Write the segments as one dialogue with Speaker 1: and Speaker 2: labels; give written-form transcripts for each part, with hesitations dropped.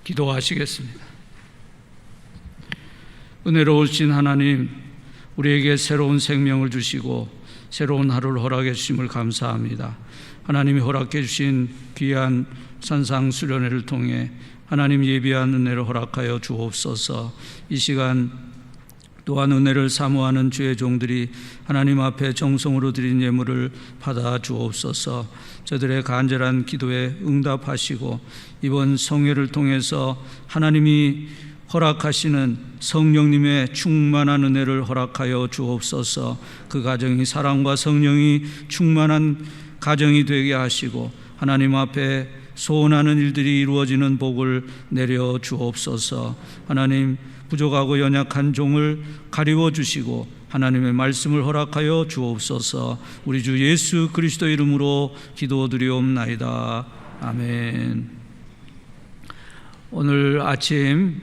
Speaker 1: 기도하시겠습니다. 은혜로우신 하나님, 우리에게 새로운 생명을 주시고 새로운 하루를 허락해 주심을 감사합니다. 하나님이 허락해 주신 귀한 산상수련회를 통해 하나님 예비한 은혜를 허락하여 주옵소서. 이 시간 또한 은혜를 사모하는 주의 종들이 하나님 앞에 정성으로 드린 예물을 받아 주옵소서. 저들의 간절한 기도에 응답하시고 이번 성회를 통해서 하나님이 허락하시는 성령님의 충만한 은혜를 허락하여 주옵소서. 그 가정이 사랑과 성령이 충만한 가정이 되게 하시고 하나님 앞에 소원하는 일들이 이루어지는 복을 내려 주옵소서. 하나님, 부족하고 연약한 종을 가리워 주시고 하나님의 말씀을 허락하여 주옵소서. 우리 주 예수 그리스도 이름으로 기도드리옵나이다. 아멘. 오늘 아침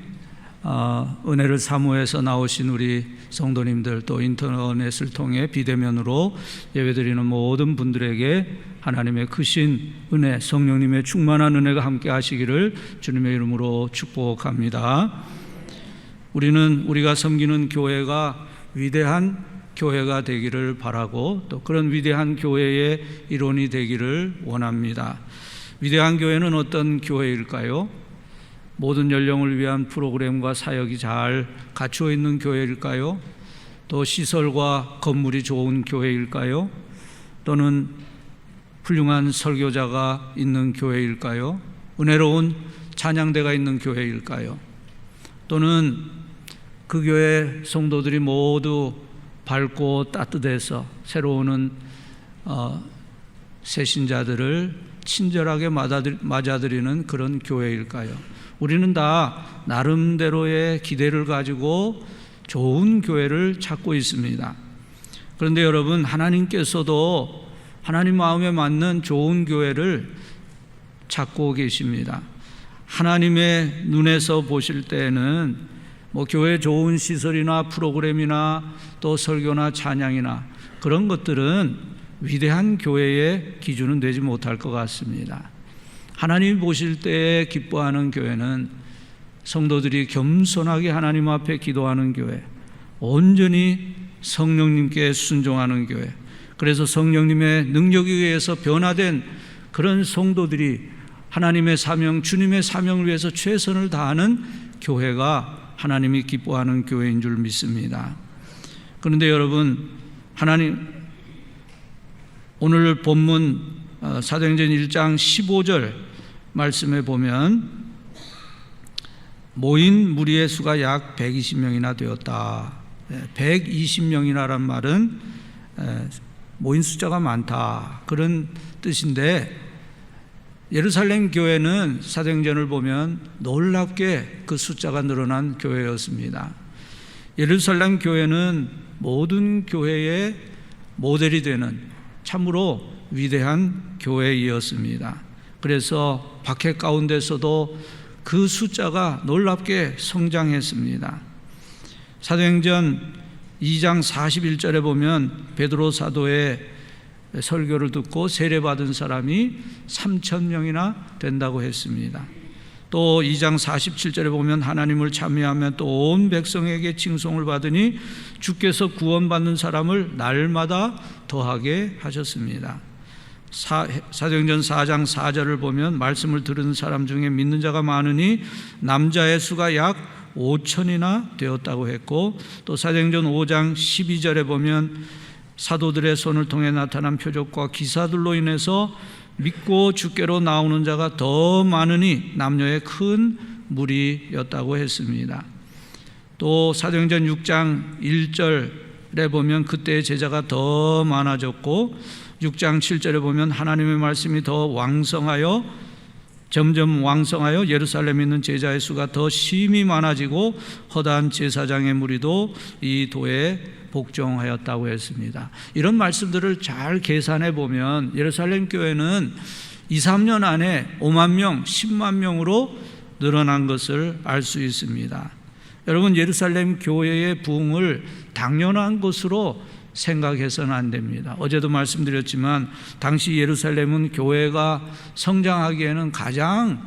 Speaker 1: 은혜를 사모해서 나오신 우리 성도님들, 또 인터넷을 통해 비대면으로 예배드리는 모든 분들에게 하나님의 크신 은혜, 성령님의 충만한 은혜가 함께 하시기를 주님의 이름으로 축복합니다. 우리가 섬기는 교회가 위대한 교회가 되기를 바라고 또 그런 위대한 교회의 일원이 되기를 원합니다. 위대한 교회는 어떤 교회일까요? 모든 연령을 위한 프로그램과 사역이 잘 갖추어 있는 교회일까요? 또 시설과 건물이 좋은 교회일까요? 또는 훌륭한 설교자가 있는 교회일까요? 은혜로운 찬양대가 있는 교회일까요? 또는 그 교회 성도들이 모두 밝고 따뜻해서 새로운 새신자들을 친절하게 맞아들이는 그런 교회일까요? 우리는 다 나름대로의 기대를 가지고 좋은 교회를 찾고 있습니다. 그런데 여러분, 하나님께서도 하나님 마음에 맞는 좋은 교회를 찾고 계십니다. 하나님의 눈에서 보실 때에는 교회 좋은 시설이나 프로그램이나 또 설교나 찬양이나 그런 것들은 위대한 교회의 기준은 되지 못할 것 같습니다. 하나님 보실 때 기뻐하는 교회는 성도들이 겸손하게 하나님 앞에 기도하는 교회, 온전히 성령님께 순종하는 교회, 그래서 성령님의 능력에 의해서 변화된 그런 성도들이 하나님의 사명, 주님의 사명을 위해서 최선을 다하는 교회가 하나님이 기뻐하는 교회인 줄 믿습니다. 그런데 여러분, 오늘 본문 사도행전 1장 15절 말씀에 보면 모인 무리의 수가 약 120명이나 되었다. 120명이라는 말은 모인 숫자가 많다, 그런 뜻인데, 예루살렘 교회는 사도행전을 보면 놀랍게 그 숫자가 늘어난 교회였습니다. 예루살렘 교회는 모든 교회의 모델이 되는 참으로 위대한 교회이었습니다. 그래서 박해 가운데서도 그 숫자가 놀랍게 성장했습니다. 사도행전 2장 41절에 보면 베드로 사도의 설교를 듣고 세례받은 사람이 3,000명이나 된다고 했습니다. 또 2장 47절에 보면 하나님을 찬미하며 또 온 백성에게 칭송을 받으니 주께서 구원받는 사람을 날마다 더하게 하셨습니다. 사도행전 4장 4절을 보면 말씀을 들은 사람 중에 믿는 자가 많으니 남자의 수가 약 5,000이나 되었다고 했고, 또 사도행전 5장 12절에 보면 사도들의 손을 통해 나타난 표적과 기사들로 인해서 믿고 주께로 나오는 자가 더 많으니 남녀의 큰 무리였다고 했습니다. 또 사도행전 6장 1절에 보면 그때의 제자가 더 많아졌고, 6장 7절에 보면 하나님의 말씀이 더 점점 왕성하여 예루살렘에 있는 제자의 수가 더 심히 많아지고 허다한 제사장의 무리도 이 도에 복종하였다고 했습니다. 이런 말씀들을 잘 계산해 보면 예루살렘 교회는 2, 3년 안에 5만 명, 10만 명으로 늘어난 것을 알 수 있습니다. 여러분, 예루살렘 교회의 부흥을 당연한 것으로 생각해서는 안 됩니다. 어제도 말씀드렸지만 당시 예루살렘은 교회가 성장하기에는 가장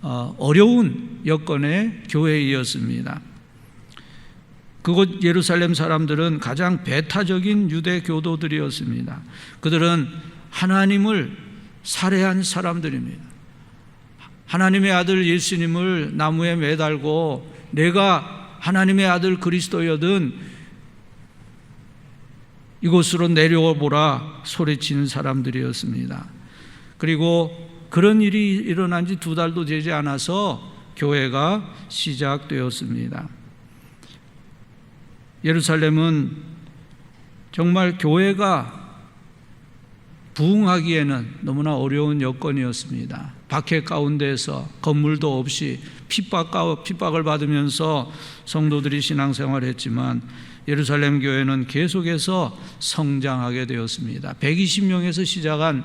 Speaker 1: 어려운 여건의 교회이었습니다. 그곳 예루살렘 사람들은 가장 배타적인 유대 교도들이었습니다. 그들은 하나님을 살해한 사람들입니다. 하나님의 아들 예수님을 나무에 매달고 내가 하나님의 아들 그리스도여든 이곳으로 내려와 보라 소리치는 사람들이었습니다. 그리고 그런 일이 일어난 지 2달도 되지 않아서 교회가 시작되었습니다. 예루살렘은 정말 교회가 부흥하기에는 너무나 어려운 여건이었습니다. 박해 가운데에서 건물도 없이 핍박을 받으면서 성도들이 신앙생활을 했지만 예루살렘 교회는 계속해서 성장하게 되었습니다. 120명에서 시작한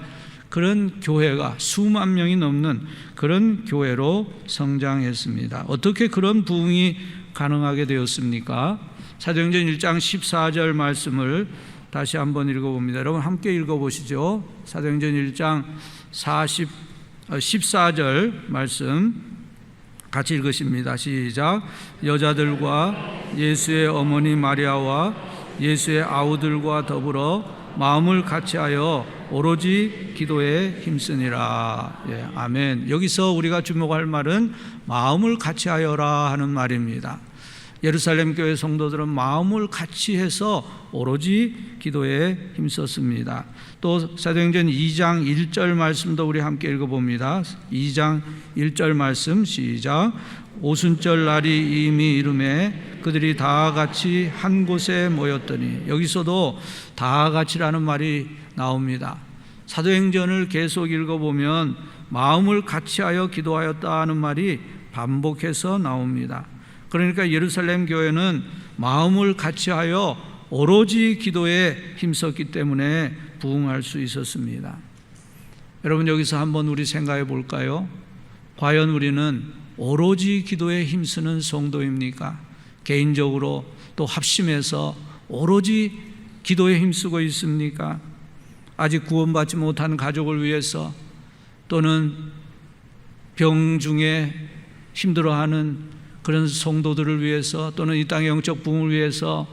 Speaker 1: 그런 교회가 수만 명이 넘는 그런 교회로 성장했습니다. 어떻게 그런 부흥이 가능하게 되었습니까? 사도행전 1장 14절 말씀을 다시 한번 읽어봅니다. 여러분 함께 읽어보시죠. 사도행전 1장 14절 말씀 같이 읽으십니다. 시작. 여자들과 예수의 어머니 마리아와 예수의 아우들과 더불어 마음을 같이하여 오로지 기도에 힘쓰니라. 예, 아멘. 여기서 우리가 주목할 말은 마음을 같이하여라 하는 말입니다. 예루살렘 교회 성도들은 마음을 같이해서 오로지 기도에 힘썼습니다. 또 사도행전 2장 1절 말씀도 우리 함께 읽어봅니다. 2장 1절 말씀 시작. 오순절 날이 이미 이르매 그들이 다 같이 한 곳에 모였더니, 여기서도 다 같이라는 말이 나옵니다. 사도행전을 계속 읽어보면 마음을 같이하여 기도하였다 하는 말이 반복해서 나옵니다. 그러니까 예루살렘 교회는 마음을 같이하여 오로지 기도에 힘썼기 때문에 부흥할 수 있었습니다. 여러분 여기서 한번 우리 생각해 볼까요? 과연 우리는 오로지 기도에 힘쓰는 성도입니까? 개인적으로 또 합심해서 오로지 기도에 힘쓰고 있습니까? 아직 구원받지 못한 가족을 위해서 또는 병 중에 힘들어하는 그런 성도들을 위해서 또는 이 땅의 영적 부흥을 위해서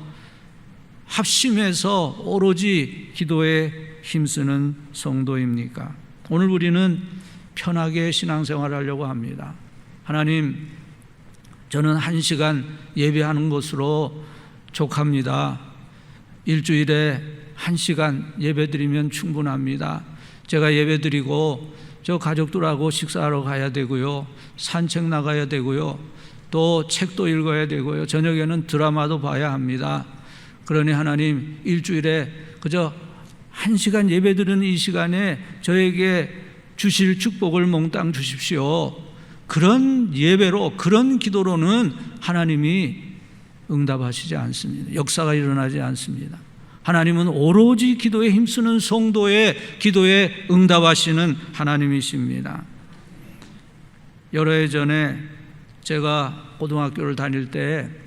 Speaker 1: 합심해서 오로지 기도에 힘쓰는 성도입니까? 오늘 우리는 편하게 신앙생활을 하려고 합니다. 하나님, 저는 1시간 예배하는 것으로 족합니다. 일주일에 1시간 예배드리면 충분합니다. 제가 예배드리고 저 가족들하고 식사하러 가야 되고요, 산책 나가야 되고요, 또 책도 읽어야 되고요, 저녁에는 드라마도 봐야 합니다. 그러니 하나님, 일주일에 그저 1시간 예배드리는 이 시간에 저에게 주실 축복을 몽땅 주십시오. 그런 예배로, 그런 기도로는 하나님이 응답하시지 않습니다. 역사가 일어나지 않습니다. 하나님은 오로지 기도에 힘쓰는 성도의 기도에 응답하시는 하나님이십니다. 여러 해 전에 제가 고등학교를 다닐 때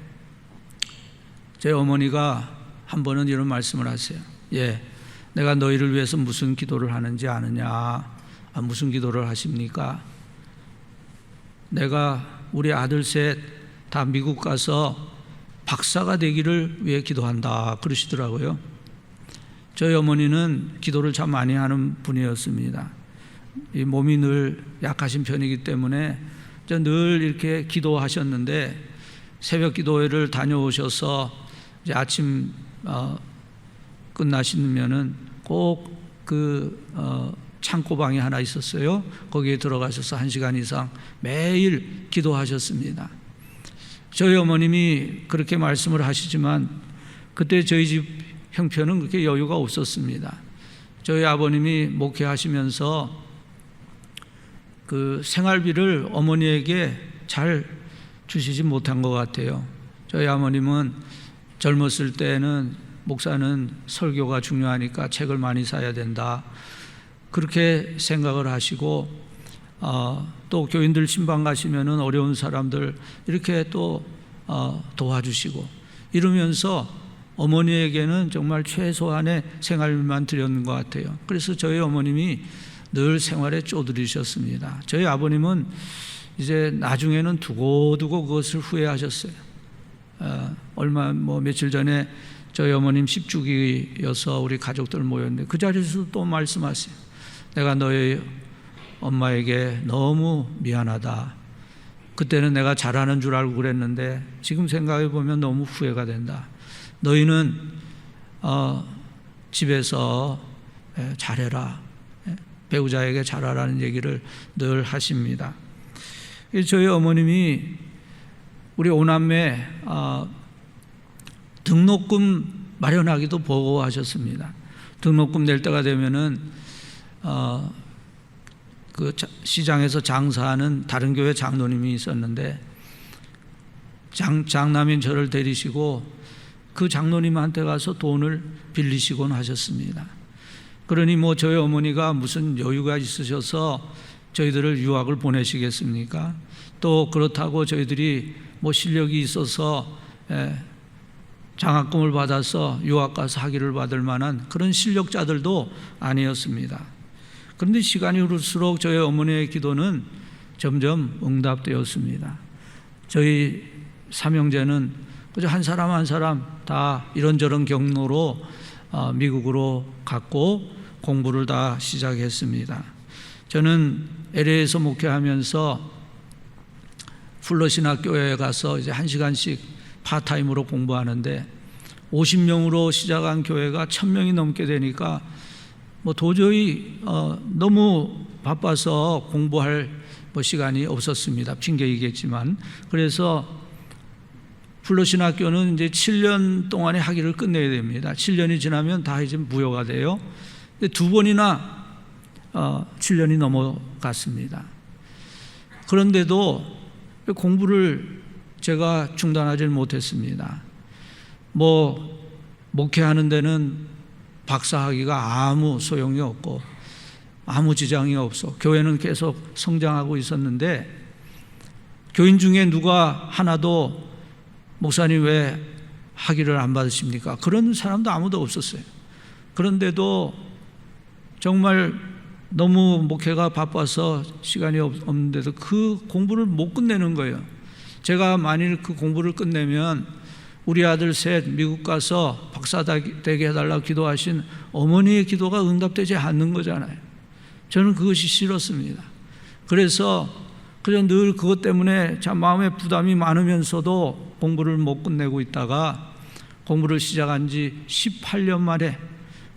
Speaker 1: 제 어머니가 한 번은 이런 말씀을 하세요. 예, 내가 너희를 위해서 무슨 기도를 하는지 아느냐? 무슨 기도를 하십니까? 내가 우리 아들 셋 다 미국 가서 박사가 되기를 위해 기도한다 그러시더라고요. 저희 어머니는 기도를 참 많이 하는 분이었습니다. 이 몸이 늘 약하신 편이기 때문에 늘 이렇게 기도하셨는데, 새벽 기도회를 다녀오셔서 이제 아침 끝나시면은 꼭 그 창고방이 하나 있었어요. 거기에 들어가셔서 1시간 이상 매일 기도하셨습니다. 저희 어머님이 그렇게 말씀을 하시지만 그때 저희 집 형편은 그렇게 여유가 없었습니다. 저희 아버님이 목회하시면서 그 생활비를 어머니에게 잘 주시지 못한 것 같아요. 저희 아버님은 젊었을 때는 목사는 설교가 중요하니까 책을 많이 사야 된다, 그렇게 생각을 하시고, 또 교인들 신방 가시면은 어려운 사람들 이렇게 또 도와주시고 이러면서 어머니에게는 정말 최소한의 생활비만 드렸는 것 같아요. 그래서 저희 어머님이 늘 생활에 쪼들이셨습니다. 저희 아버님은 이제 나중에는 두고두고 그것을 후회하셨어요. 며칠 전에 저희 어머님 10주기여서 우리 가족들 모였는데 그 자리에서 또 말씀하세요. 내가 너희 엄마에게 너무 미안하다. 그때는 내가 잘하는 줄 알고 그랬는데 지금 생각해 보면 너무 후회가 된다. 너희는 집에서 잘해라. 배우자에게 잘하라는 얘기를 늘 하십니다. 저희 어머님이 우리 오남매 등록금 마련하기도 버거워하셨습니다. 등록금 낼 때가 되면은 그 시장에서 장사하는 다른 교회 장로님이 있었는데 장남인 저를 데리시고 그 장로님한테 가서 돈을 빌리시곤 하셨습니다. 그러니 저희 어머니가 무슨 여유가 있으셔서 저희들을 유학을 보내시겠습니까? 또 그렇다고 저희들이 실력이 있어서 장학금을 받아서 유학 가서 학위를 받을 만한 그런 실력자들도 아니었습니다. 그런데 시간이 흐를수록 저희 어머니의 기도는 점점 응답되었습니다. 저희 삼형제는 그저 한 사람 한 사람 다 이런저런 경로로 미국으로 갔고 공부를 다 시작했습니다. 저는 LA에서 목회하면서 플러신학교에 가서 이제 1시간씩 파타임으로 공부하는데 50명으로 시작한 교회가 1000명이 넘게 되니까 도저히 너무 바빠서 공부할 시간이 없었습니다. 핑계이겠지만. 그래서 플러신학교는 이제 7년 동안의 학위를 끝내야 됩니다. 7년이 지나면 다 이제 무효가 돼요. 근데 2번이나 7년이 넘어갔습니다. 그런데도 공부를 제가 중단하지 못했습니다. 목회하는 데는 박사학위가 아무 소용이 없고 아무 지장이 없어. 교회는 계속 성장하고 있었는데 교인 중에 누가 하나도 목사님 왜 학위를 안 받으십니까? 그런 사람도 아무도 없었어요. 그런데도 정말 너무 목회가 바빠서 시간이 없는데도 그 공부를 못 끝내는 거예요. 제가 만일 그 공부를 끝내면 우리 아들 셋 미국 가서 박사 되게 해달라고 기도하신 어머니의 기도가 응답되지 않는 거잖아요. 저는 그것이 싫었습니다. 그래서 늘 그것 때문에 참 마음에 부담이 많으면서도 공부를 못 끝내고 있다가 공부를 시작한 지 18년 만에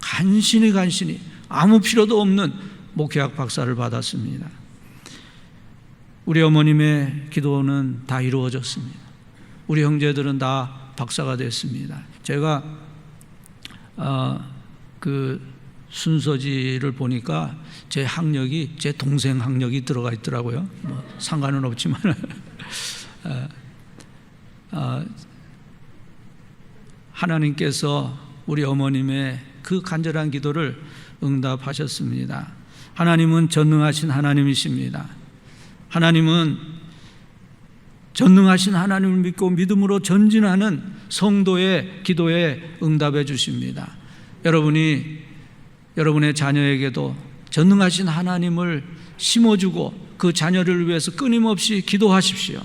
Speaker 1: 간신히 아무 필요도 없는 목회학 박사를 받았습니다. 우리 어머님의 기도는 다 이루어졌습니다. 우리 형제들은 다 박사가 됐습니다. 제가 그 순서지를 보니까 제 학력이 제 동생 학력이 들어가 있더라고요. 상관은 없지만 하나님께서 우리 어머님의 그 간절한 기도를 응답하셨습니다. 하나님은 전능하신 하나님이십니다. 하나님은 전능하신 하나님을 믿고 믿음으로 전진하는 성도의 기도에 응답해 주십니다. 여러분이 여러분의 자녀에게도 전능하신 하나님을 심어주고 그 자녀를 위해서 끊임없이 기도하십시오.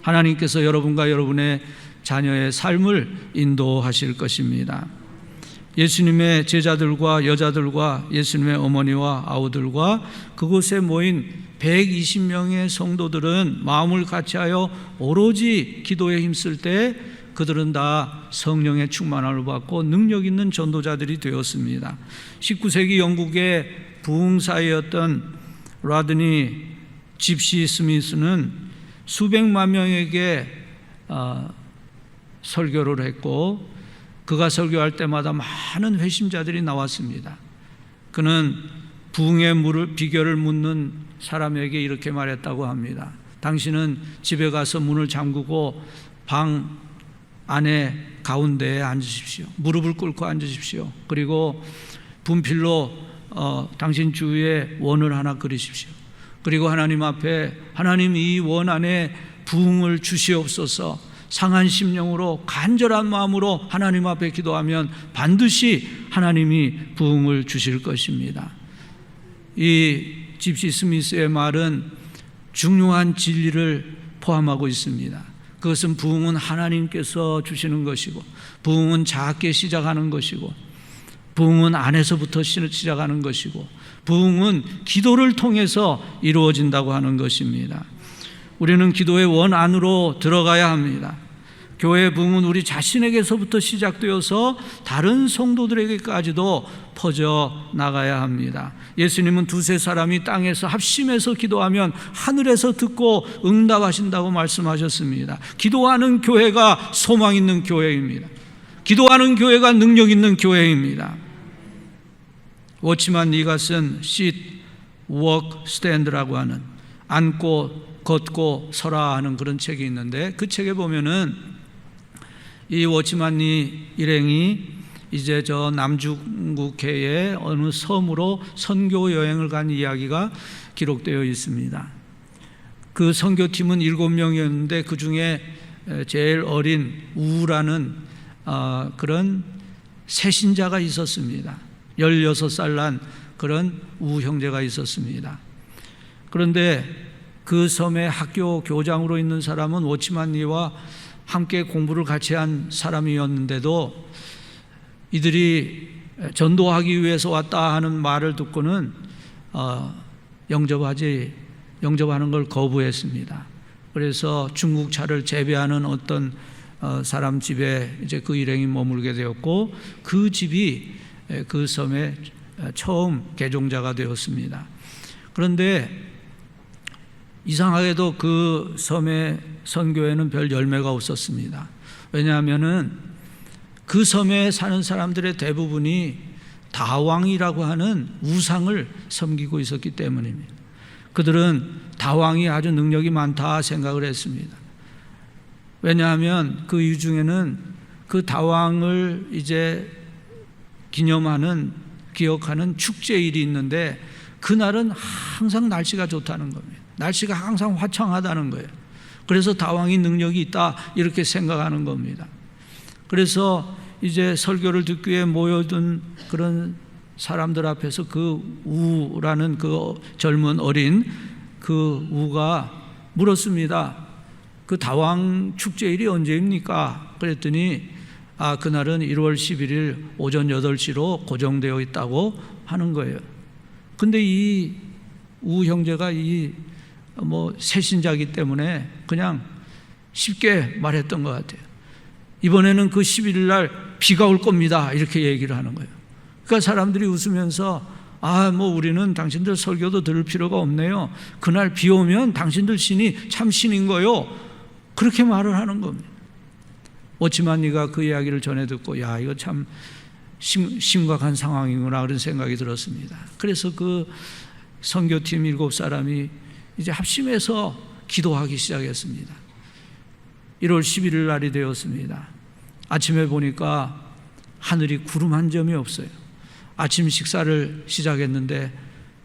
Speaker 1: 하나님께서 여러분과 여러분의 자녀의 삶을 인도하실 것입니다. 예수님의 제자들과 여자들과 예수님의 어머니와 아우들과 그곳에 모인 120명의 성도들은 마음을 같이하여 오로지 기도에 힘쓸 때 그들은 다 성령의 충만함을 받고 능력 있는 전도자들이 되었습니다. 19세기 영국의 부흥사였던 라드니 집시 스미스는 수백만 명에게 설교를 했고 그가 설교할 때마다 많은 회심자들이 나왔습니다. 그는 부흥의 비결을 묻는 사람에게 이렇게 말했다고 합니다. 당신은 집에 가서 문을 잠그고 방 안에 가운데에 앉으십시오. 무릎을 꿇고 앉으십시오. 그리고 분필로 당신 주위에 원을 하나 그리십시오. 그리고 하나님 앞에 하나님 이 원 안에 부흥을 주시옵소서 상한 심령으로 간절한 마음으로 하나님 앞에 기도하면 반드시 하나님이 부흥을 주실 것입니다. 이 집시 스미스의 말은 중요한 진리를 포함하고 있습니다. 그것은 부흥은 하나님께서 주시는 것이고, 부흥은 작게 시작하는 것이고, 부흥은 안에서부터 시작하는 것이고, 부흥은 기도를 통해서 이루어진다고 하는 것입니다. 우리는 기도의 원 안으로 들어가야 합니다. 교회의 부흥은 우리 자신에게서부터 시작되어서 다른 성도들에게까지도 퍼져 나가야 합니다. 예수님은 두세 사람이 땅에서 합심해서 기도하면 하늘에서 듣고 응답하신다고 말씀하셨습니다. 기도하는 교회가 소망 있는 교회입니다. 기도하는 교회가 능력 있는 교회입니다. 워치만 니가 쓴 Sit, Walk, Stand라고 하는 앉고 걷고 서라 하는 그런 책이 있는데, 그 책에 보면은 이 워치만 니 일행이 이제 저 남중국해의 어느 섬으로 선교 여행을 간 이야기가 기록되어 있습니다. 그 선교팀은 7명이었는데 그 중에 제일 어린 우라는 그런 새신자가 있었습니다. 16살 난 그런 우 형제가 있었습니다. 그런데 그 섬의 학교 교장으로 있는 사람은 워치만 니와 함께 공부를 같이 한 사람이었는데도 이들이 전도하기 위해서 왔다 하는 말을 듣고는 영접하는 걸 거부했습니다. 그래서 중국차를 재배하는 어떤 사람 집에 이제 그 일행이 머물게 되었고, 그 집이 그 섬의 처음 개종자가 되었습니다. 그런데 이상하게도 그 섬의 선교에는 별 열매가 없었습니다. 왜냐하면은 그 섬에 사는 사람들의 대부분이 다왕이라고 하는 우상을 섬기고 있었기 때문입니다. 그들은 다왕이 아주 능력이 많다 생각을 했습니다. 왜냐하면 그 이유 중에는 그 다왕을 이제 기억하는 축제일이 있는데, 그날은 항상 날씨가 좋다는 겁니다. 날씨가 항상 화창하다는 거예요. 그래서 다왕이 능력이 있다 이렇게 생각하는 겁니다. 그래서 이제 설교를 듣기 위해 모여든 그런 사람들 앞에서 그 우라는 그 젊은 어린 그 우가 물었습니다. 그 다왕 축제일이 언제입니까? 그랬더니 그날은 1월 11일 오전 8시로 고정되어 있다고 하는 거예요. 근데 이 우 형제가 새신자이기 때문에 그냥 쉽게 말했던 것 같아요. 이번에는 그 11일 날 비가 올 겁니다 이렇게 얘기를 하는 거예요. 그러니까 사람들이 웃으면서 우리는 당신들 설교도 들을 필요가 없네요. 그날 비 오면 당신들 신이 참 신인 거요. 그렇게 말을 하는 겁니다. 워치만 니가 그 이야기를 전해 듣고 이거 참 심각한 상황이구나 그런 생각이 들었습니다. 그래서 그 선교팀 7사람이 이제 합심해서 기도하기 시작했습니다. 1월 11일 날이 되었습니다. 아침에 보니까 하늘이 구름 한 점이 없어요. 아침 식사를 시작했는데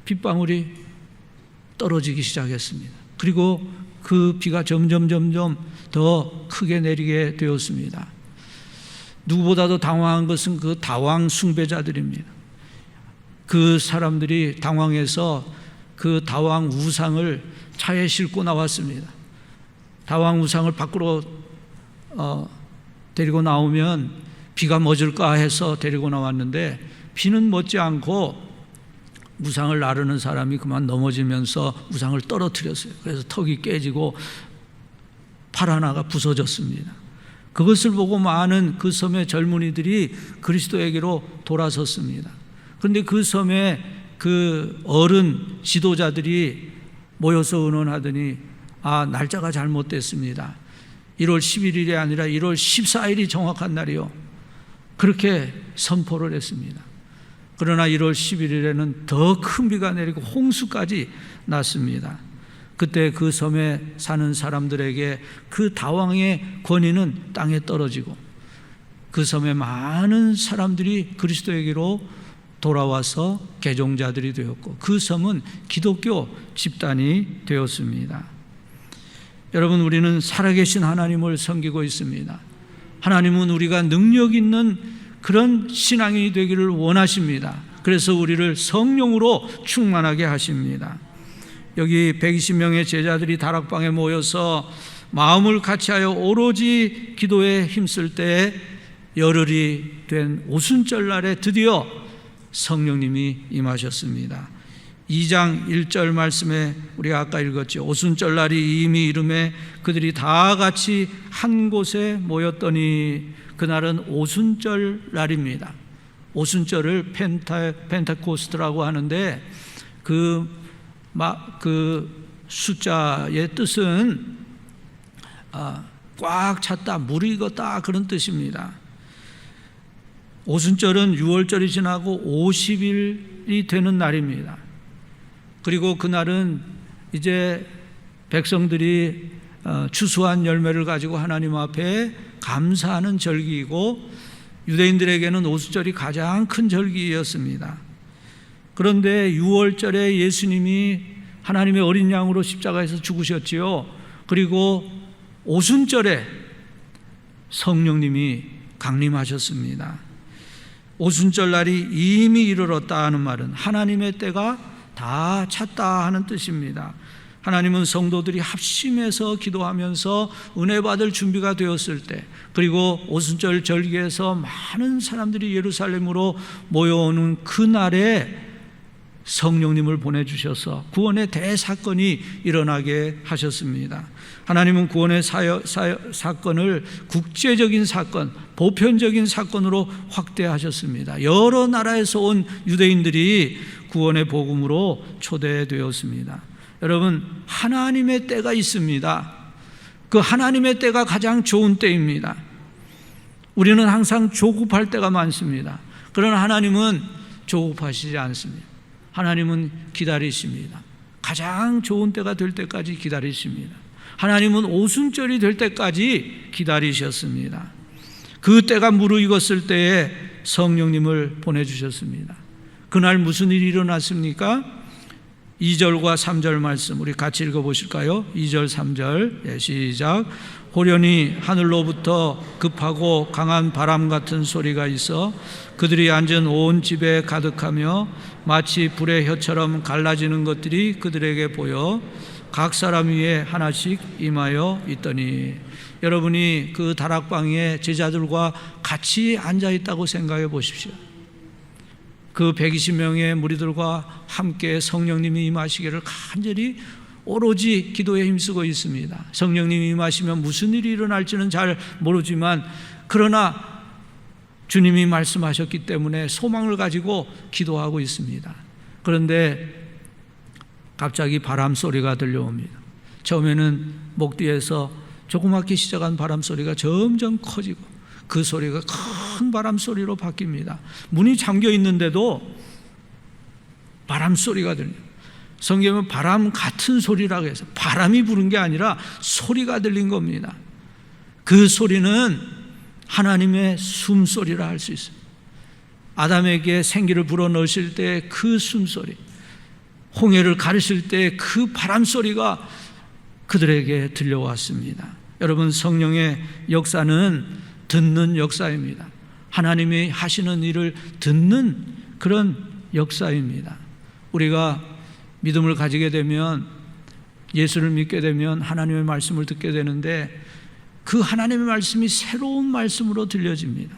Speaker 1: 빗방울이 떨어지기 시작했습니다. 그리고 그 비가 점점 더 크게 내리게 되었습니다. 누구보다도 당황한 것은 그 다왕 숭배자들입니다. 그 사람들이 당황해서 그 다왕 우상을 차에 싣고 나왔습니다. 다왕 우상을 밖으로 데리고 나오면 비가 멎을까 해서 데리고 나왔는데, 비는 멎지 않고 우상을 나르는 사람이 그만 넘어지면서 우상을 떨어뜨렸어요. 그래서 턱이 깨지고 팔 하나가 부서졌습니다. 그것을 보고 많은 그 섬의 젊은이들이 그리스도에게로 돌아섰습니다. 그런데 그 섬에 그 어른 지도자들이 모여서 의논하더니 날짜가 잘못됐습니다. 1월 11일이 아니라 1월 14일이 정확한 날이요. 그렇게 선포를 했습니다. 그러나 1월 11일에는 더 큰 비가 내리고 홍수까지 났습니다. 그때 그 섬에 사는 사람들에게 그 다왕의 권위는 땅에 떨어지고 그 섬의 많은 사람들이 그리스도에게로 돌아와서 개종자들이 되었고, 그 섬은 기독교 집단이 되었습니다. 여러분, 우리는 살아계신 하나님을 섬기고 있습니다. 하나님은 우리가 능력 있는 그런 신앙이 되기를 원하십니다. 그래서 우리를 성령으로 충만하게 하십니다. 여기 120명의 제자들이 다락방에 모여서 마음을 같이하여 오로지 기도에 힘쓸 때 열흘이 된 오순절날에 드디어 성령님이 임하셨습니다. 2장 1절 말씀에 우리가 아까 읽었죠. 오순절날이 이미 이름에 그들이 다 같이 한 곳에 모였더니 그날은 오순절 날입니다. 오순절을 펜타코스트라고 하는데 그 숫자의 뜻은 꽉 찼다, 무르익었다 그런 뜻입니다. 오순절은 6월절이 지나고 50일이 되는 날입니다. 그리고 그날은 이제 백성들이 추수한 열매를 가지고 하나님 앞에 감사하는 절기이고 유대인들에게는 오순절이 가장 큰 절기였습니다. 그런데 6월절에 예수님이 하나님의 어린 양으로 십자가에서 죽으셨지요. 그리고 오순절에 성령님이 강림하셨습니다. 오순절 날이 이미 이르렀다 하는 말은 하나님의 때가 다 찼다 하는 뜻입니다. 하나님은 성도들이 합심해서 기도하면서 은혜 받을 준비가 되었을 때, 그리고 오순절 절기에서 많은 사람들이 예루살렘으로 모여오는 그날에 성령님을 보내주셔서 구원의 대사건이 일어나게 하셨습니다. 하나님은 구원의 사건을 국제적인 사건, 보편적인 사건으로 확대하셨습니다. 여러 나라에서 온 유대인들이 구원의 복음으로 초대되었습니다. 여러분, 하나님의 때가 있습니다. 그 하나님의 때가 가장 좋은 때입니다. 우리는 항상 조급할 때가 많습니다. 그러나 하나님은 조급하시지 않습니다. 하나님은 기다리십니다. 가장 좋은 때가 될 때까지 기다리십니다. 하나님은 오순절이 될 때까지 기다리셨습니다. 그 때가 무르익었을 때에 성령님을 보내주셨습니다. 그날 무슨 일이 일어났습니까? 2절과 3절 말씀 우리 같이 읽어보실까요? 2절 3절 시작. 호련히 하늘로부터 급하고 강한 바람 같은 소리가 있어 그들이 앉은 온 집에 가득하며 마치 불의 혀처럼 갈라지는 것들이 그들에게 보여 각 사람 위에 하나씩 임하여 있더니, 여러분이 그 다락방에 제자들과 같이 앉아 있다고 생각해 보십시오. 그 120명의 무리들과 함께 성령님이 임하시기를 간절히 오로지 기도에 힘쓰고 있습니다. 성령님이 임하시면 무슨 일이 일어날지는 잘 모르지만, 그러나 주님이 말씀하셨기 때문에 소망을 가지고 기도하고 있습니다. 그런데 갑자기 바람 소리가 들려옵니다. 처음에는 목 뒤에서 조그맣게 시작한 바람 소리가 점점 커지고 그 소리가 큰 바람 소리로 바뀝니다. 문이 잠겨 있는데도 바람 소리가 들려요. 성경은 바람 같은 소리라고 해서 바람이 부른 게 아니라 소리가 들린 겁니다. 그 소리는 하나님의 숨소리라 할 수 있습니다. 아담에게 생기를 불어넣으실 때 그 숨소리, 홍해를 가르실 때 그 바람소리가 그들에게 들려왔습니다. 여러분, 성령의 역사는 듣는 역사입니다. 하나님이 하시는 일을 듣는 그런 역사입니다. 우리가 믿음을 가지게 되면, 예수를 믿게 되면 하나님의 말씀을 듣게 되는데 그 하나님의 말씀이 새로운 말씀으로 들려집니다.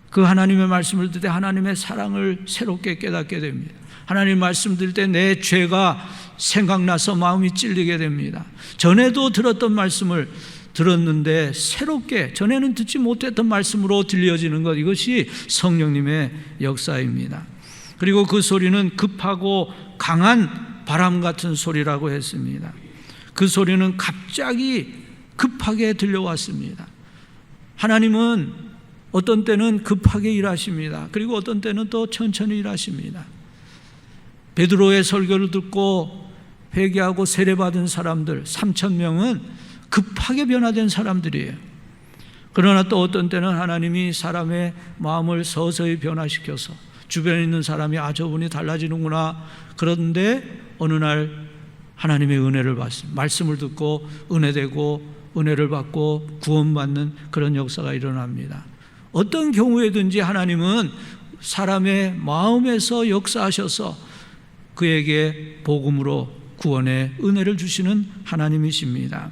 Speaker 1: 그 하나님의 말씀을 듣을 때 하나님의 사랑을 새롭게 깨닫게 됩니다. 하나님 말씀 들을 때 내 죄가 생각나서 마음이 찔리게 됩니다. 전에도 들었던 말씀을 들었는데 새롭게 전에는 듣지 못했던 말씀으로 들려지는 것, 이것이 성령님의 역사입니다. 그리고 그 소리는 급하고 강한 바람 같은 소리라고 했습니다. 그 소리는 갑자기 급하게 들려왔습니다. 하나님은 어떤 때는 급하게 일하십니다. 그리고 어떤 때는 또 천천히 일하십니다. 베드로의 설교를 듣고 회개하고 세례받은 사람들 3,000명은 급하게 변화된 사람들이에요. 그러나 또 어떤 때는 하나님이 사람의 마음을 서서히 변화시켜서 주변에 있는 사람이 저분이 달라지는구나, 그런데 어느 날 하나님의 은혜를 받습니다. 말씀을 듣고 은혜되고 은혜를 받고 구원받는 그런 역사가 일어납니다. 어떤 경우에든지 하나님은 사람의 마음에서 역사하셔서 그에게 복음으로 구원의 은혜를 주시는 하나님이십니다.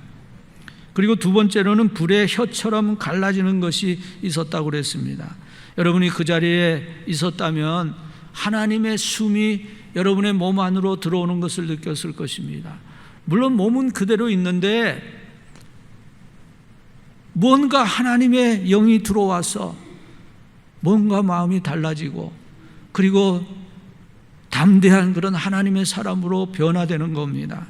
Speaker 1: 그리고 두 번째로는 불의 혀처럼 갈라지는 것이 있었다고 그랬습니다. 여러분이 그 자리에 있었다면 하나님의 숨이 여러분의 몸 안으로 들어오는 것을 느꼈을 것입니다. 물론 몸은 그대로 있는데 뭔가 하나님의 영이 들어와서 뭔가 마음이 달라지고 그리고 담대한 그런 하나님의 사람으로 변화되는 겁니다.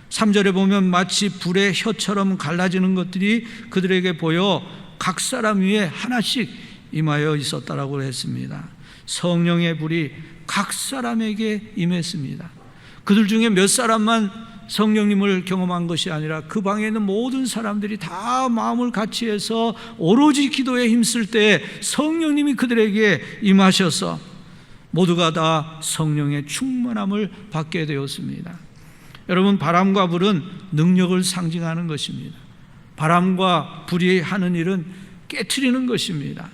Speaker 1: 3절에 보면 마치 불의 혀처럼 갈라지는 것들이 그들에게 보여 각 사람 위에 하나씩 임하여 있었다라고 했습니다. 성령의 불이 각 사람에게 임했습니다. 그들 중에 몇 사람만 성령님을 경험한 것이 아니라 그 방에 있는 모든 사람들이 다 마음을 같이 해서 오로지 기도에 힘쓸 때 성령님이 그들에게 임하셔서 모두가 다 성령의 충만함을 받게 되었습니다. 여러분, 바람과 불은 능력을 상징하는 것입니다. 바람과 불이 하는 일은 깨트리는 것입니다.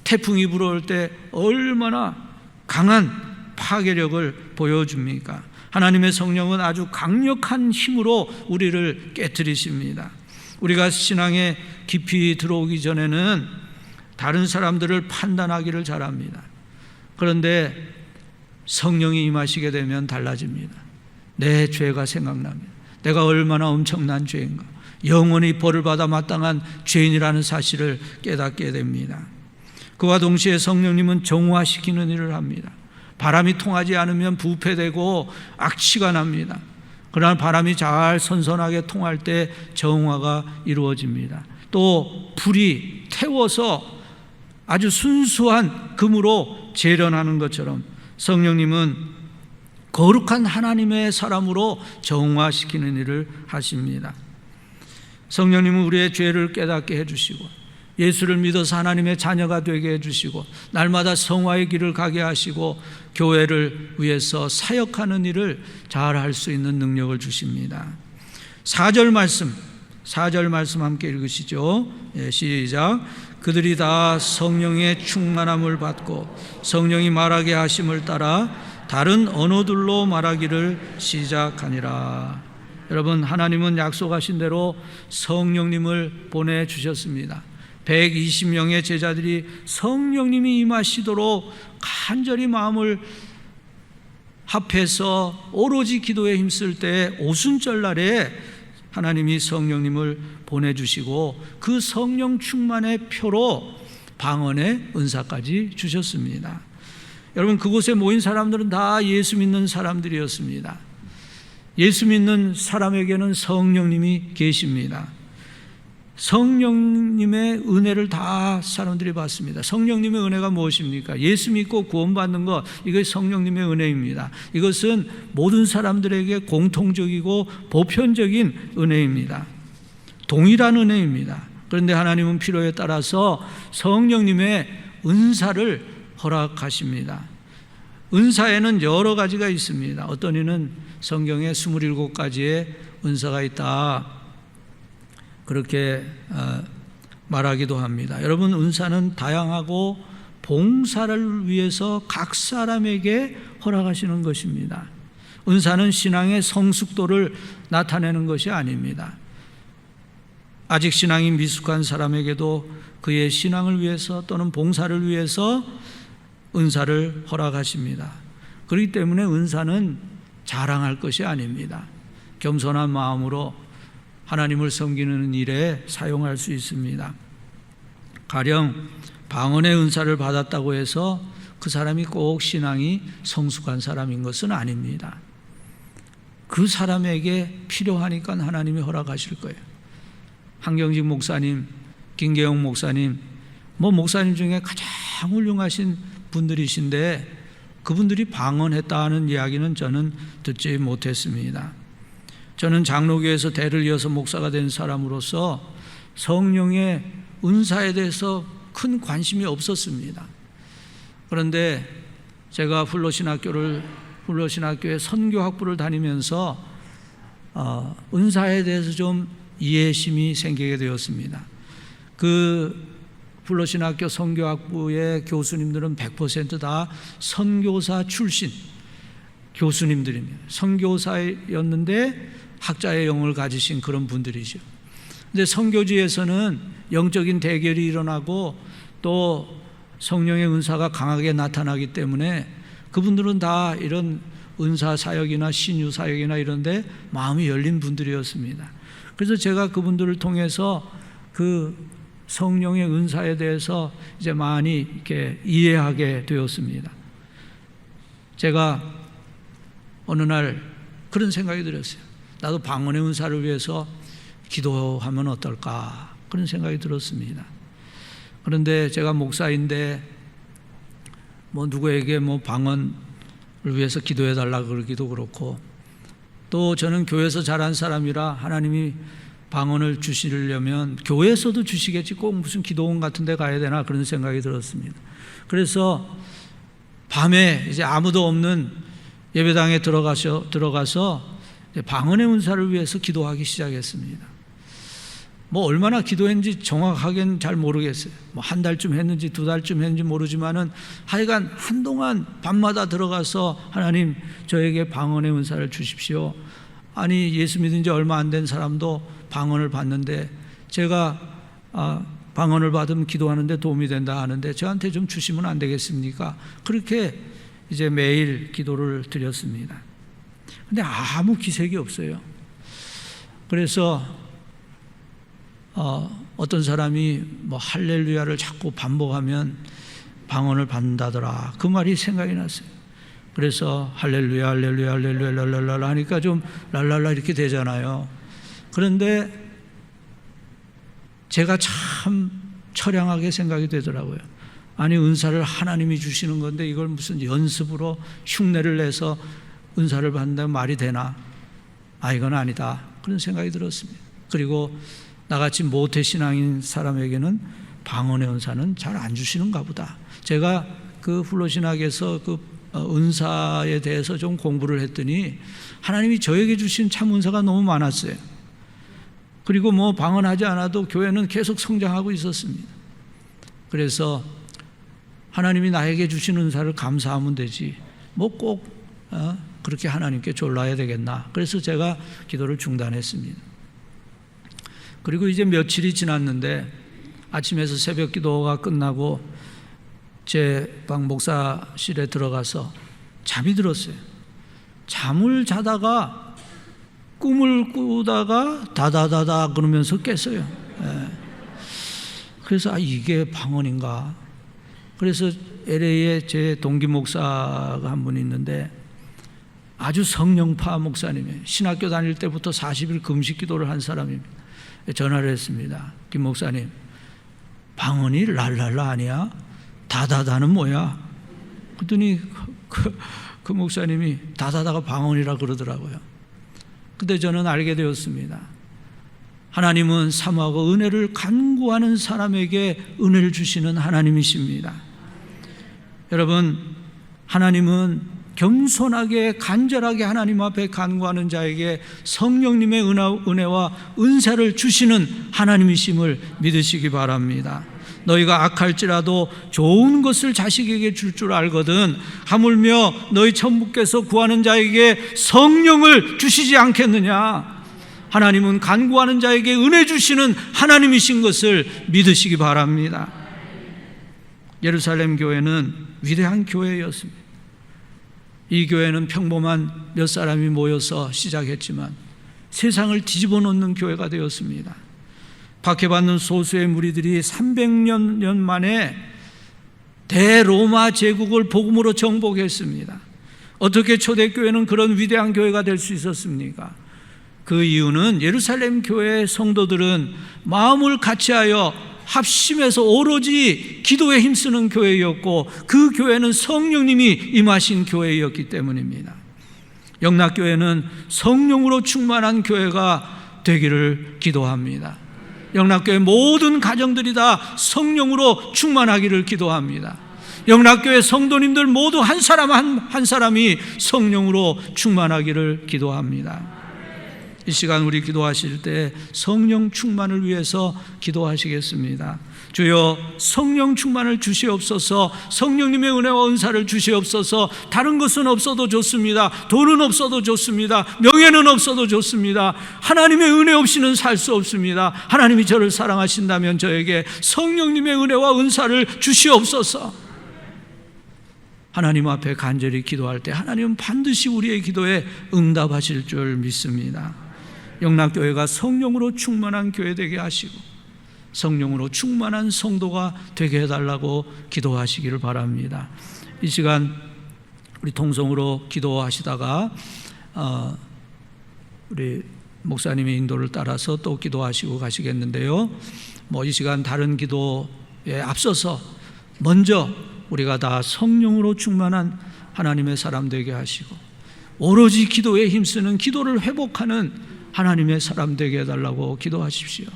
Speaker 1: 태풍이 불어올 때 얼마나 강한 파괴력을 보여줍니까? 하나님의 성령은 아주 강력한 힘으로 우리를 깨트리십니다. 우리가 신앙에 깊이 들어오기 전에는 다른 사람들을 판단하기를 잘합니다. 그런데 성령이 임하시게 되면 달라집니다. 내 죄가 생각납니다. 내가 얼마나 엄청난 죄인가, 영원히 벌을 받아 마땅한 죄인이라는 사실을 깨닫게 됩니다. 그와 동시에 성령님은 정화시키는 일을 합니다. 바람이 통하지 않으면 부패되고 악취가 납니다. 그러나 바람이 잘 선선하게 통할 때 정화가 이루어집니다. 또 불이 태워서 아주 순수한 금으로 재련하는 것처럼 성령님은 거룩한 하나님의 사람으로 정화시키는 일을 하십니다. 성령님은 우리의 죄를 깨닫게 해주시고 예수를 믿어서 하나님의 자녀가 되게 해주시고 날마다 성화의 길을 가게 하시고 교회를 위해서 사역하는 일을 잘 할 수 있는 능력을 주십니다. 4절 말씀 함께 읽으시죠. 시작. 그들이 다 성령의 충만함을 받고 성령이 말하게 하심을 따라 다른 언어들로 말하기를 시작하니라. 여러분, 하나님은 약속하신 대로 성령님을 보내주셨습니다. 120명의 제자들이 성령님이 임하시도록 간절히 마음을 합해서 오로지 기도에 힘쓸 때 오순절날에 하나님이 성령님을 보내주시고 그 성령 충만의 표로 방언의 은사까지 주셨습니다. 여러분, 그곳에 모인 사람들은 다 예수 믿는 사람들이었습니다. 예수 믿는 사람에게는 성령님이 계십니다. 성령님의 은혜를 다 사람들이 받습니다. 성령님의 은혜가 무엇입니까? 예수 믿고 구원받는 것, 이것이 성령님의 은혜입니다. 이것은 모든 사람들에게 공통적이고 보편적인 은혜입니다. 동일한 은혜입니다. 그런데 하나님은 필요에 따라서 성령님의 은사를 허락하십니다. 은사에는 여러 가지가 있습니다. 어떤 이는 성경에 27가지의 은사가 있다, 그렇게 말하기도 합니다. 여러분, 은사는 다양하고 봉사를 위해서 각 사람에게 허락하시는 것입니다. 은사는 신앙의 성숙도를 나타내는 것이 아닙니다. 아직 신앙이 미숙한 사람에게도 그의 신앙을 위해서 또는 봉사를 위해서 은사를 허락하십니다. 그렇기 때문에 은사는 자랑할 것이 아닙니다. 겸손한 마음으로 하나님을 섬기는 일에 사용할 수 있습니다. 가령 방언의 은사를 받았다고 해서 그 사람이 꼭 신앙이 성숙한 사람인 것은 아닙니다. 그 사람에게 필요하니까 하나님이 허락하실 거예요. 한경직 목사님, 김계영 목사님, 목사님 중에 가장 훌륭하신 분들이신데 그분들이 방언했다 하는 이야기는 저는 듣지 못했습니다. 저는 장로교에서 대를 이어서 목사가 된 사람으로서 성령의 은사에 대해서 큰 관심이 없었습니다. 그런데 제가 훌로신학교의 선교학부를 다니면서 은사에 대해서 좀 이해심이 생기게 되었습니다. 그 훌로신학교 선교학부의 교수님들은 100% 다 선교사 출신, 교수님들입니다. 선교사였는데 학자의 영을 가지신 그런 분들이죠. 근데 선교지에서는 영적인 대결이 일어나고 또 성령의 은사가 강하게 나타나기 때문에 그분들은 다 이런 은사 사역이나 신유 사역이나 이런 데 마음이 열린 분들이었습니다. 그래서 제가 그분들을 통해서 그 성령의 은사에 대해서 이제 많이 이렇게 이해하게 되었습니다. 제가 어느 날 그런 생각이 들었어요. 나도 방언의 은사를 위해서 기도하면 어떨까, 그런 생각이 들었습니다. 그런데 제가 목사인데 누구에게 방언을 위해서 기도해 달라고 그러기도 그렇고, 또 저는 교회에서 자란 사람이라 하나님이 방언을 주시려면 교회에서도 주시겠지, 꼭 무슨 기도원 같은 데 가야 되나, 그런 생각이 들었습니다. 그래서 밤에 이제 아무도 없는 예배당에 들어가서 방언의 은사를 위해서 기도하기 시작했습니다. 얼마나 기도했는지 정확하게는 잘 모르겠어요. 한 달쯤 했는지 두 달쯤 했는지 모르지만은 하여간 한동안 밤마다 들어가서 하나님 저에게 방언의 은사를 주십시오. 아니 예수 믿은 지 얼마 안 된 사람도 방언을 받는데 제가 방언을 받으면 기도하는데 도움이 된다 하는데 저한테 좀 주시면 안 되겠습니까? 그렇게 이제 매일 기도를 드렸습니다. 근데 아무 기색이 없어요. 그래서 어떤 사람이 할렐루야를 자꾸 반복하면 방언을 받는다더라, 그 말이 생각이 났어요. 그래서 할렐루야 할렐루야 할렐루야 랄랄라 하니까 좀 랄랄라 이렇게 되잖아요. 그런데 제가 참 처량하게 생각이 되더라고요. 아니 은사를 하나님이 주시는 건데 이걸 무슨 연습으로 흉내를 내서 은사를 받는다면 말이 되나? 이건 아니다, 그런 생각이 들었습니다. 그리고 나같이 모태신앙인 사람에게는 방언의 은사는 잘 안 주시는가 보다. 제가 그 훌로신학에서 그 은사에 대해서 좀 공부를 했더니 하나님이 저에게 주신 참 은사가 너무 많았어요. 그리고 방언하지 않아도 교회는 계속 성장하고 있었습니다. 그래서 하나님이 나에게 주신 은사를 감사하면 되지 꼭 그렇게 하나님께 졸라야 되겠나. 그래서 제가 기도를 중단했습니다. 그리고 이제 며칠이 지났는데 아침에서 새벽 기도가 끝나고 제 방 목사실에 들어가서 잠이 들었어요. 잠을 자다가 꿈을 꾸다가 다다다다 그러면서 깼어요. 그래서 이게 방언인가. 그래서 LA에 제 동기 목사가 한 분 있는데 아주 성령파 목사님이에요. 신학교 다닐 때부터 40일 금식 기도를 한 사람입니다. 전화를 했습니다. 김 목사님, 방언이 랄랄라 아니야? 다다다는 뭐야? 그랬더니 그 목사님이 다다다가 방언이라 그러더라고요. 그때 저는 알게 되었습니다. 하나님은 사모하고 은혜를 간구하는 사람에게 은혜를 주시는 하나님이십니다. 여러분, 하나님은 겸손하게 간절하게 하나님 앞에 간구하는 자에게 성령님의 은혜와 은사를 주시는 하나님이심을 믿으시기 바랍니다. 너희가 악할지라도 좋은 것을 자식에게 줄 줄 알거든 하물며 너희 천부께서 구하는 자에게 성령을 주시지 않겠느냐. 하나님은 간구하는 자에게 은혜 주시는 하나님이신 것을 믿으시기 바랍니다. 예루살렘 교회는 위대한 교회였습니다. 이 교회는 평범한 몇 사람이 모여서 시작했지만 세상을 뒤집어 놓는 교회가 되었습니다. 박해받는 소수의 무리들이 300년 만에 대로마 제국을 복음으로 정복했습니다. 어떻게 초대교회는 그런 위대한 교회가 될 수 있었습니까? 그 이유는 예루살렘 교회의 성도들은 마음을 같이하여 합심해서 오로지 기도에 힘쓰는 교회였고 그 교회는 성령님이 임하신 교회였기 때문입니다. 영락교회는 성령으로 충만한 교회가 되기를 기도합니다. 영락교회 모든 가정들이 다 성령으로 충만하기를 기도합니다. 영락교회 성도님들 모두 한 사람 한 사람이 성령으로 충만하기를 기도합니다. 이 시간 우리 기도하실 때 성령 충만을 위해서 기도하시겠습니다. 주여 성령 충만을 주시옵소서. 성령님의 은혜와 은사를 주시옵소서. 다른 것은 없어도 좋습니다. 돈은 없어도 좋습니다. 명예는 없어도 좋습니다. 하나님의 은혜 없이는 살 수 없습니다. 하나님이 저를 사랑하신다면 저에게 성령님의 은혜와 은사를 주시옵소서. 하나님 앞에 간절히 기도할 때 하나님은 반드시 우리의 기도에 응답하실 줄 믿습니다. 영락교회가 성령으로 충만한 교회 되게 하시고 성령으로 충만한 성도가 되게 해달라고 기도하시기를 바랍니다. 이 시간 우리 통성으로 기도하시다가 우리 목사님의 인도를 따라서 또 기도하시고 가시겠는데요, 이 시간 다른 기도에 앞서서 먼저 우리가 다 성령으로 충만한 하나님의 사람 되게 하시고 오로지 기도에 힘쓰는, 기도를 회복하는 하나님의 사람 되게 해달라고 기도하십시오.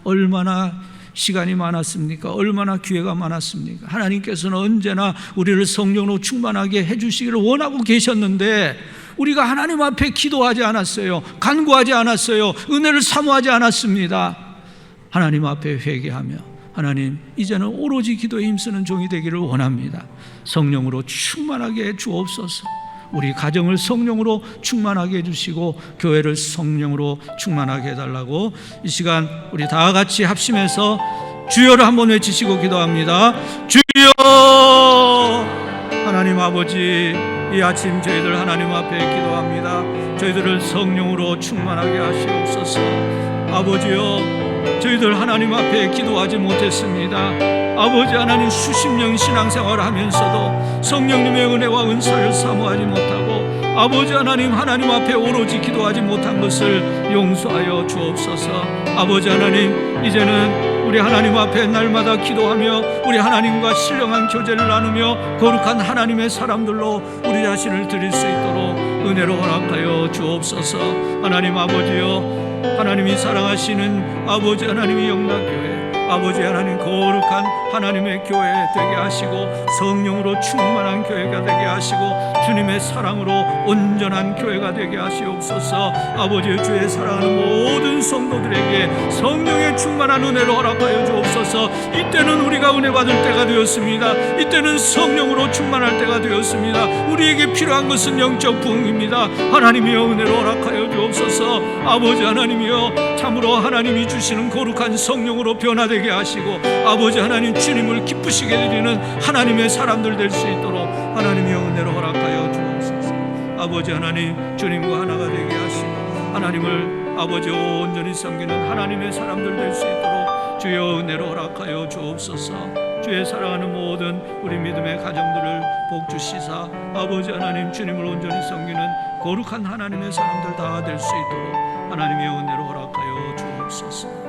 Speaker 1: 얼마나 시간이 많았습니까? 얼마나 기회가 많았습니까? 하나님께서는 언제나 우리를 성령으로 충만하게 해주시기를 원하고 계셨는데 우리가 하나님 앞에 기도하지 않았어요. 간구하지 않았어요. 은혜를 사모하지 않았습니다. 하나님 앞에 회개하며 하나님, 이제는 오로지 기도에 힘쓰는 종이 되기를 원합니다. 성령으로 충만하게 해 주옵소서. 우리 가정을 성령으로 충만하게 해주시고 교회를 성령으로 충만하게 해달라고 이 시간 우리 다 같이 합심해서 주여를 한번 외치시고 기도합니다. 주여! 하나님 아버지, 이 아침 저희들 하나님 앞에 기도합니다. 저희들을 성령으로 충만하게 하시옵소서. 아버지여, 저희들 하나님 앞에 기도하지 못했습니다. 아버지 하나님, 수십 년 신앙생활을 하면서도 성령님의 은혜와 은사를 사모하지 못하고 아버지 하나님 앞에 오로지 기도하지 못한 것을 용서하여 주옵소서. 아버지 하나님, 이제는 우리 하나님 앞에 날마다 기도하며 우리 하나님과 신령한 교제를 나누며 거룩한 하나님의 사람들로 우리 자신을 드릴 수 있도록 은혜로 허락하여 주옵소서. 하나님 아버지여, 하나님이 사랑하시는 아버지 하나님의 영락교회, 아버지 하나님 거룩한 하나님의 교회 되게 하시고 성령으로 충만한 교회가 되게 하시고 주님의 사랑으로 온전한 교회가 되게 하시옵소서. 아버지, 주의 사랑하는 모든 성도들에게 성령의 충만한 은혜로 허락하여 주옵소서. 이때는 우리가 은혜 받을 때가 되었습니다. 이때는 성령으로 충만할 때가 되었습니다. 우리에게 필요한 것은 영적 부흥입니다. 하나님이여, 은혜로 허락하여 주옵소서. 아버지 하나님이여, 참으로 하나님이 주시는 거룩한 성령으로 변화되게 하시고 아버지 하나님, 주님을 기쁘시게 드리는 하나님의 사람들 될 수 있도록 하나님이여 은혜로 허락하여 주옵소서. 아버지 하나님, 주님과 하나가 되게 하시고 하나님을 아버지 온전히 섬기는 하나님의 사람들 될 수 있도록 주여 은혜로 허락하여 주옵소서. 주의 사랑하는 모든 우리 믿음의 가정들을 복 주시사 아버지 하나님, 주님을 온전히 섬기는 거룩한 하나님의 사람들 다 될 수 있도록 하나님의 은혜로 허락하여 주옵소서.